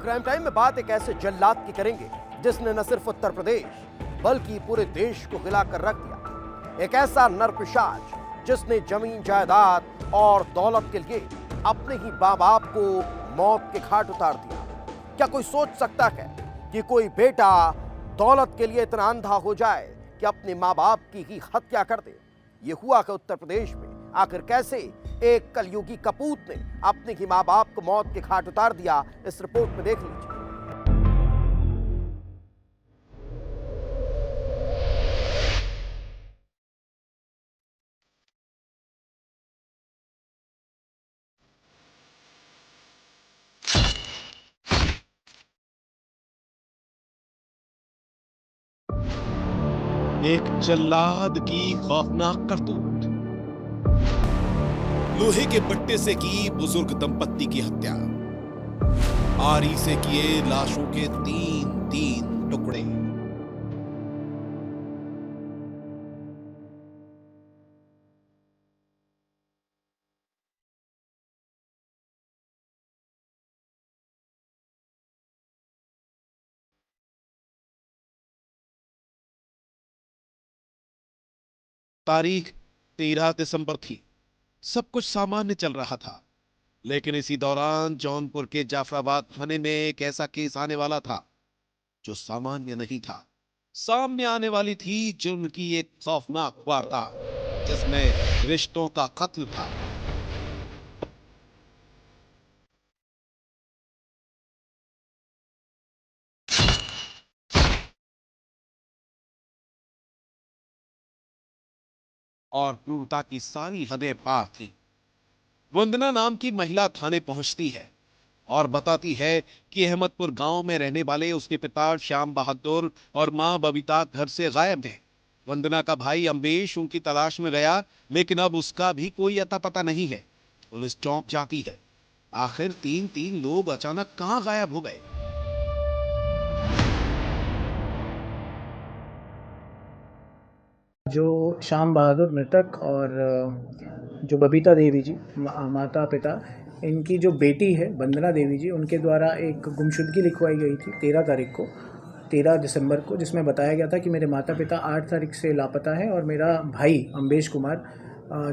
Crime time में बात एक ऐसे जल्लाद की करेंगे जिसने न सिर्फ उत्तर प्रदेश बल्कि पूरे देश को हिला कर रख दिया। एक ऐसा नरपिशाच जिसने जमीन जायदाद और दौलत के लिए अपने ही मां बाप को मौत के घाट उतार दिया। क्या कोई सोच सकता है कि कोई बेटा दौलत के लिए इतना अंधा हो जाए कि अपने मां बाप की ही हत्या कर दे? ये हुआ कि उत्तर प्रदेश में आखिर कैसे एक कलयुगी कपूत ने अपने ही मां बाप को मौत के घाट उतार दिया, इस रिपोर्ट में देख लीजिए। एक जल्लाद की खौफनाक करतूत। लोहे के पट्टे से की बुजुर्ग दंपत्ति की हत्या, आरी से किए लाशों के तीन तीन टुकड़े। तारीख 13 दिसंबर थी। सब कुछ सामान्य चल रहा था, लेकिन इसी दौरान जौनपुर के जाफराबाद थाने में एक ऐसा केस आने वाला था जो सामान्य नहीं था। सामने आने वाली थी जुर्म की एक खौफनाक वारदात जिसमें रिश्तों का कत्ल था। और क्रूरता की सारी हदें पार थी। वंदना नाम की महिला थाने पहुंचती है और बताती है कि अहमदपुर गांव में रहने वाले उसके पिता श्याम बहादुर और मां बबीता घर से गायब है। वंदना का भाई अम्बेश उनकी तलाश में गया, लेकिन अब उसका भी कोई अता पता नहीं है। पुलिस चौंक जाती है, आखिर तीन तीन लोग अचानक कहां गायब हो गए। जो श्याम बहादुर मृतक और जो बबीता देवी जी माता पिता, इनकी जो बेटी है वंदना देवी जी, उनके द्वारा एक गुमशुदगी लिखवाई गई थी 13 दिसंबर को, जिसमें बताया गया था कि मेरे माता पिता 8 तारीख से लापता है और मेरा भाई अम्बेश कुमार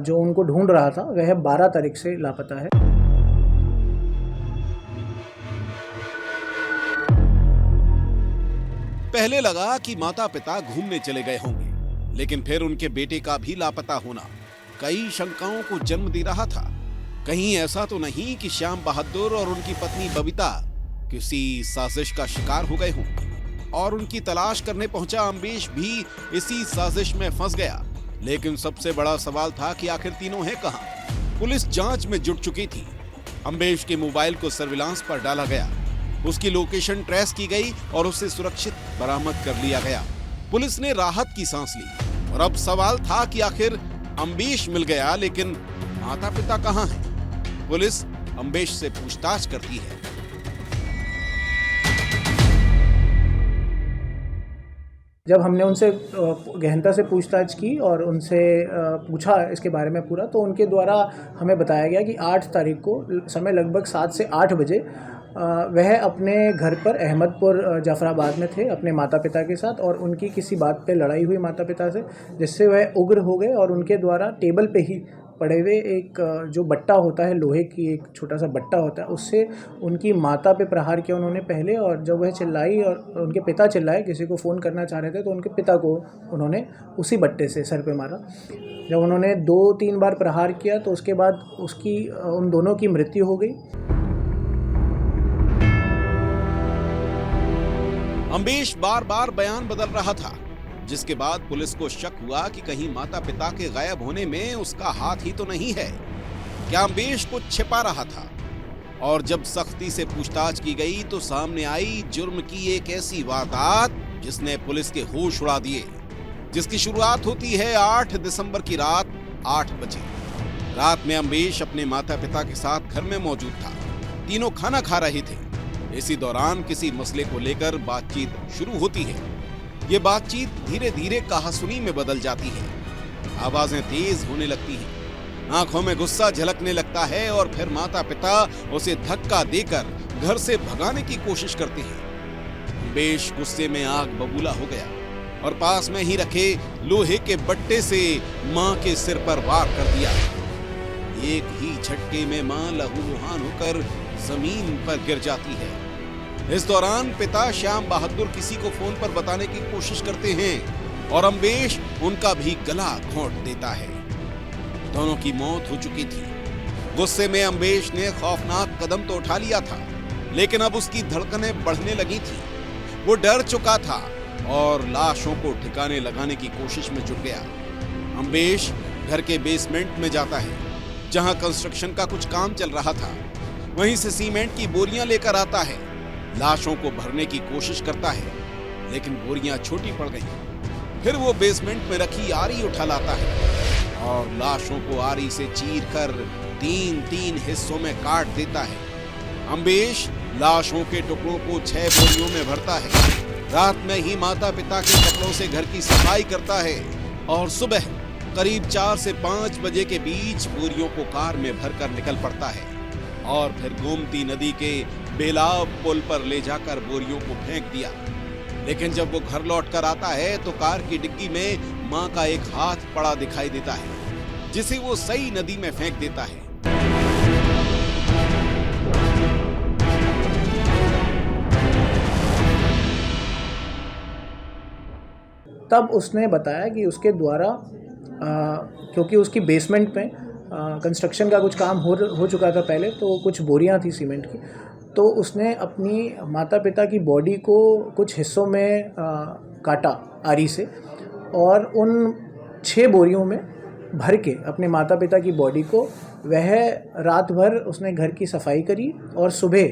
जो उनको ढूंढ रहा था वह 12 तारीख से लापता है। पहले लगा कि माता पिता घूमने चले गए होंगे, लेकिन फिर उनके बेटे का भी लापता होना कई शंकाओं को जन्म दे रहा था। कहीं ऐसा तो नहीं कि श्याम बहादुर और उनकी पत्नी बबीता किसी साजिश का शिकार हो गए हों और उनकी तलाश करने पहुंचा अम्बेश भी इसी साजिश में फंस गया। लेकिन सबसे बड़ा सवाल था कि आखिर तीनों हैं कहां? पुलिस जांच में जुट चुकी थी। अम्बेश के मोबाइल को सर्विलांस पर डाला गया, उसकी लोकेशन ट्रेस की गई और उसे सुरक्षित बरामद कर लिया गया। पुलिस ने राहत की सांस ली और अब सवाल था कि आखिर अम्बेश मिल गया, लेकिन माता पिता कहां हैं? पुलिस अम्बेश से पूछताछ करती है। जब हमने उनसे गहनता से पूछताछ की और उनसे पूछा इसके बारे में पूरा, तो उनके द्वारा हमें बताया गया कि 8 तारीख को समय लगभग 7 से 8 बजे वह अपने घर पर अहमदपुर जाफराबाद में थे अपने माता पिता के साथ, और उनकी किसी बात पे लड़ाई हुई माता पिता से, जिससे वह उग्र हो गए और उनके द्वारा टेबल पे ही पड़े हुए एक जो बट्टा होता है, लोहे की एक छोटा सा बट्टा होता है, उससे उनकी माता पे प्रहार किया उन्होंने पहले। और जब वह चिल्लाई और उनके पिता चिल्लाए, किसी को फ़ोन करना चाह रहे थे, तो उनके पिता को उन्होंने उसी बट्टे से सर पे मारा। जब उन्होंने 2-3 बार प्रहार किया तो उसके बाद उन दोनों की मृत्यु हो गई। अम्बेश बार बार बयान बदल रहा था, जिसके बाद पुलिस को शक हुआ कि कहीं माता पिता के गायब होने में उसका हाथ ही तो नहीं है। क्या अम्बेश कुछ छिपा रहा था? और जब सख्ती से पूछताछ की गई तो सामने आई जुर्म की एक ऐसी वारदात जिसने पुलिस के होश उड़ा दिए, जिसकी शुरुआत होती है 8 दिसंबर की रात 8 बजे। रात में अम्बेश अपने माता पिता के साथ घर में मौजूद था। तीनों खाना खा रहे थे। इसी दौरान किसी मसले को लेकर बातचीत शुरू होती है। ये बातचीत धीरे धीरे कहासुनी में बदल जाती है। आवाजें तेज होने लगती हैं, आंखों में गुस्सा झलकने लगता है और फिर माता पिता उसे धक्का देकर घर से भगाने की कोशिश करते हैं। अम्बेश गुस्से में आग बबूला हो गया और पास में ही रखे लोहे के बट्टे से मां के सिर पर वार कर दिया। एक ही झटके में मां लहूलुहान होकर जमीन पर गिर जाती है। इस दौरान पिता श्याम बहादुर किसी को फोन पर बताने की कोशिश करते हैं और अम्बेश उनका भी गला घोंट देता है। दोनों की मौत हो चुकी थी। गुस्से में अम्बेश ने खौफनाक कदम तो उठा लिया था, लेकिन अब उसकी धड़कनें बढ़ने लगी थी। वो डर चुका था और लाशों को ठिकाने लगाने की कोशिश में जुट गया। अम्बेश घर के बेसमेंट में जाता है, जहां कंस्ट्रक्शन का कुछ काम चल रहा था। वहीं से सीमेंट की बोरियां लेकर आता है। लाशों को भरने की कोशिश करता है, लेकिन बोरियां छोटी पड़ गईं। फिर वो बेसमेंट में रखी आरी उठा लाता है और लाशों को आरी से चीरकर 3-3 हिस्सों में काट देता है। अम्बेश लाशों के टुकड़ों को 6 बोरियों में भरता है। रात में ही माता पिता के कपड़ों से घर की सफाई करता है और सुबह करीब 4 से 5 बजे के बीच बोरियों को कार में भरकर निकल पड़ता है और फिर गोमती नदी के बेलाव पुल पर ले जाकर बोरियों को फेंक दिया। लेकिन जब वो घर लौट कर आता है तो कार की डिग्गी में मां का एक हाथ पड़ा दिखाई देता है, जिसे वो सही नदी में फेंक देता है। तब उसने बताया कि उसके द्वारा क्योंकि उसकी बेसमेंट में कंस्ट्रक्शन का कुछ काम हो चुका था पहले, तो कुछ बोरियां थी सीमेंट की, तो उसने अपनी माता पिता की बॉडी को कुछ हिस्सों में काटा आरी से और उन 6 बोरियों में भर के अपने माता पिता की बॉडी को वह रात भर उसने घर की सफाई करी और सुबह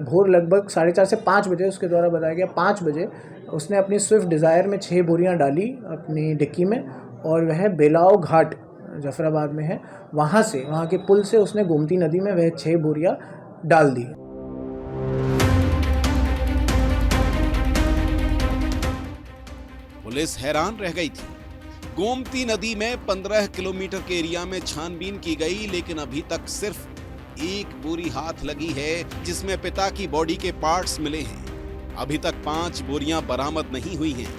भोर लगभग 4:30 से 5 बजे, उसके द्वारा बताया गया 5 बजे, उसने अपनी स्विफ्ट डिज़ायर में 6 बोरियां डाली अपनी डिक्की में और वह बेलाव घाट जफराबाद में है, वहाँ के पुल से उसने गोमती नदी में वह 6 बोरियां डाल दी। पुलिस हैरान रह गई थी। गोमती नदी में 15 किलोमीटर के एरिया में छानबीन की गई, लेकिन अभी तक सिर्फ एक बोरी हाथ लगी है जिसमें पिता की बॉडी के पार्ट्स मिले हैं। अभी तक 5 बोरियां बरामद नहीं हुई हैं।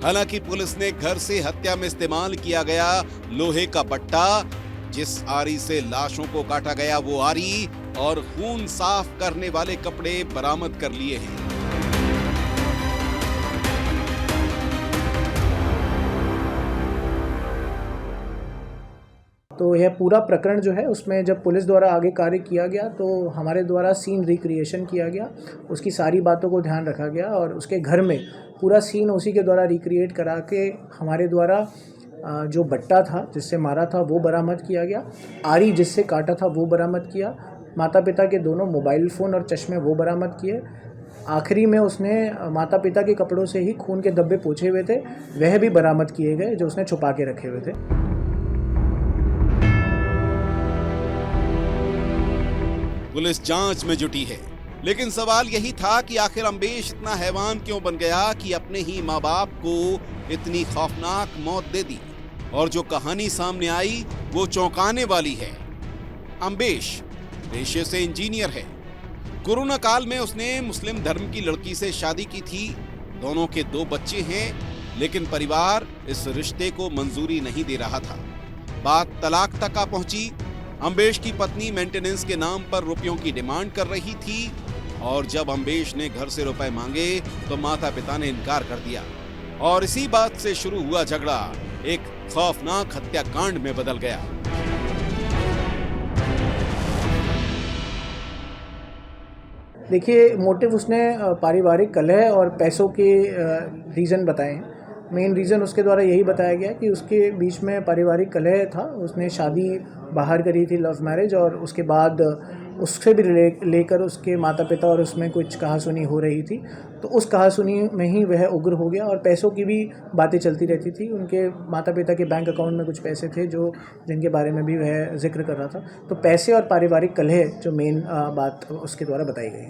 हालांकि पुलिस ने घर से हत्या में इस्तेमाल किया गया लोहे का बट्टा, जिस आरी से लाशों को काटा गया वो आरी और खून साफ करने वाले कपड़े बरामद कर लिए हैं। तो यह पूरा प्रकरण जो है उसमें जब पुलिस द्वारा आगे कार्य किया गया तो हमारे द्वारा सीन रिक्रिएशन किया गया, उसकी सारी बातों को ध्यान रखा गया और उसके घर में पूरा सीन उसी के द्वारा रिक्रिएट करा के हमारे द्वारा जो बट्टा था जिससे मारा था वो बरामद किया गया, आरी जिससे काटा था वो बरामद किया, माता पिता के दोनों मोबाइल फ़ोन और चश्मे वो बरामद किए। आखिरी में उसने माता पिता के कपड़ों से ही खून के धब्बे पोंछे हुए थे, वह भी बरामद किए गए जो उसने छुपा के रखे हुए थे। पुलिस जांच में जुटी है, लेकिन सवाल यही था कि आखिर अम्बेश इतना हैवान क्यों बन गया कि अपने ही माँ बाप को इतनी खौफनाक मौत दे दी। और जो कहानी सामने आई वो चौंकाने वाली है। अम्बेश पेशे से इंजीनियर है। कोरोना काल में उसने मुस्लिम धर्म की लड़की से शादी की थी। दोनों के 2 बच्चे हैं, लेकिन परिवार इस रिश्ते को मंजूरी नहीं दे रहा था। बात तलाक तक आ पहुंची। अम्बेश की पत्नी मेंटेनेंस के नाम पर रुपयों की डिमांड कर रही थी और जब अम्बेश ने घर से रुपए मांगे तो माता पिता ने इनकार कर दिया और इसी बात से शुरू हुआ झगड़ा एक खौफनाक हत्याकांड में बदल गया। देखिए, मोटिव उसने पारिवारिक कलह और पैसों के रीज़न बताए हैं। मेन रीज़न उसके द्वारा यही बताया गया कि उसके बीच में पारिवारिक कलह था। उसने शादी बाहर करी थी, लव मैरिज, और उसके बाद उससे भी लेकर उसके माता पिता और उसमें कुछ कहासुनी हो रही थी। तो उस कहासुनी में ही वह उग्र हो गया और पैसों की भी बातें चलती रहती थी। उनके माता पिता के बैंक अकाउंट में कुछ पैसे थे जो जिनके बारे में भी वह जिक्र कर रहा था। तो पैसे और पारिवारिक कलह जो मेन बात उसके द्वारा बताई गई।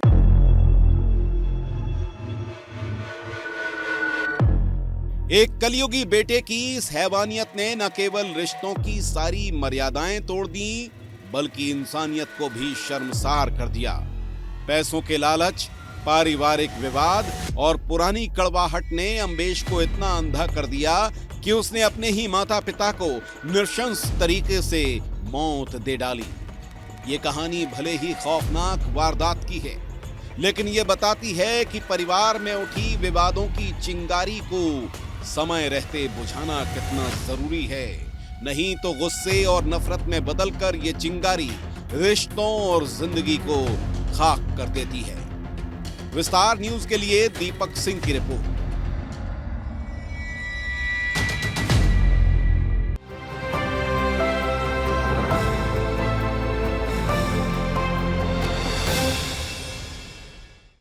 एक कलयुगी बेटे की इस हैवानियत ने न केवल रिश्तों की सारी मर्यादाएं तोड़ दी, बल्कि इंसानियत को भी शर्मसार कर दिया। पैसों के लालच, पारिवारिक विवाद और पुरानी कड़वाहट ने अम्बेश को इतना अंधा कर दिया कि उसने अपने ही माता पिता को नृशंस तरीके से मौत दे डाली। ये कहानी भले ही खौफनाक वारदात की है, लेकिन ये बताती है कि परिवार में उठी विवादों की चिंगारी को समय रहते बुझाना कितना जरूरी है। नहीं तो गुस्से और नफरत में बदलकर ये चिंगारी रिश्तों और जिंदगी को खाक कर देती है। विस्तार न्यूज के लिए दीपक सिंह की रिपोर्ट।